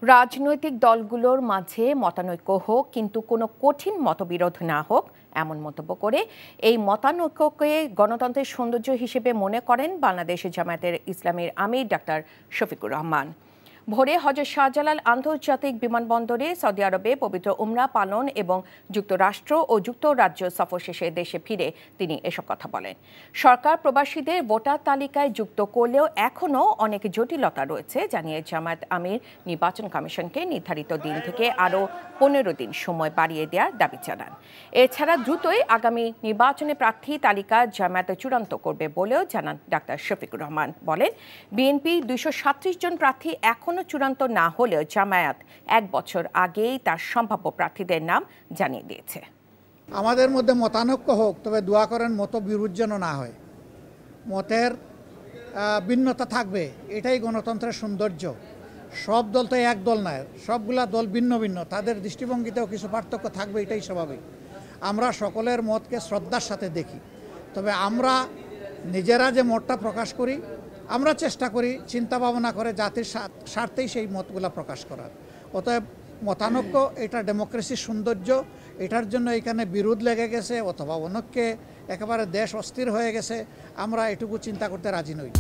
রাজনৈতিক দলগুলোর মাঝে মতানৈক্য হোক, কিন্তু কোনো কঠিন মতবিরোধ না হোক, এমন মন্তব্য করে এই মতানৈক্যকে গণতন্ত্রের সৌন্দর্য হিসেবে মনে করেন বাংলাদেশ জামায়াতের ইসলামীর আমির ডাক্তার শফিকুর রহমান। ভোরে হজরত শাহজালাল আন্তর্জাতিক বিমানবন্দরে সৌদি আরবে পবিত্র উমরা পালন এবং যুক্তরাষ্ট্র ও যুক্তরাজ্য সফর শেষে দেশে ফিরে তিনি এসব কথা বলেন। সরকার প্রবাসীদের ভোটার তালিকায় যুক্ত করলেও এখনও অনেক জটিলতা রয়েছে জানিয়ে জামায়াত আমির নির্বাচন কমিশনকে নির্ধারিত দিন থেকে আরও 15 দিন সময় বাড়িয়ে দেওয়ার দাবি জানান। এছাড়া দ্রুতই আগামী নির্বাচনে প্রার্থী তালিকা জামায়াত চূড়ান্ত করবে বলেও জানান ডাক্তার শফিকুর রহমান। বলেন, বিএনপি 237 জন প্রার্থী এখনও চূড়ান্ত না হলেও জামায়াত 1 বছর আগেই তার সম্ভাব্য প্রার্থীদের নাম জানিয়ে দিয়েছে। আমাদের মধ্যে মতানৈক্য হোক, তবে দোয়া করেন মতবিরোধ যেন না হয়। মতের ভিন্নতা থাকবে, এটাই গণতন্ত্রের সৌন্দর্য। সব দল তো এক দল নয়, সবগুলা দল ভিন্ন ভিন্ন, তাদের দৃষ্টিভঙ্গিতেও কিছু পার্থক্য থাকবে, এটাই স্বাভাবিক। আমরা সকলের মতকে শ্রদ্ধার সাথে দেখি, তবে আমরা নিজেরা যে মতটা প্রকাশ করি, আমরা চেষ্টা করি চিন্তা ভাবনা করে জাতির স্বার্থেই সেই মতগুলা প্রকাশ করার। অতএব মতানৈক্য এটা ডেমোক্রেসির সৌন্দর্য। এটার জন্য এখানে বিরোধ লেগে গেছে অথবা অনেককে একেবারে দেশ অস্থির হয়ে গেছে, আমরা এটুকু চিন্তা করতে রাজি নই।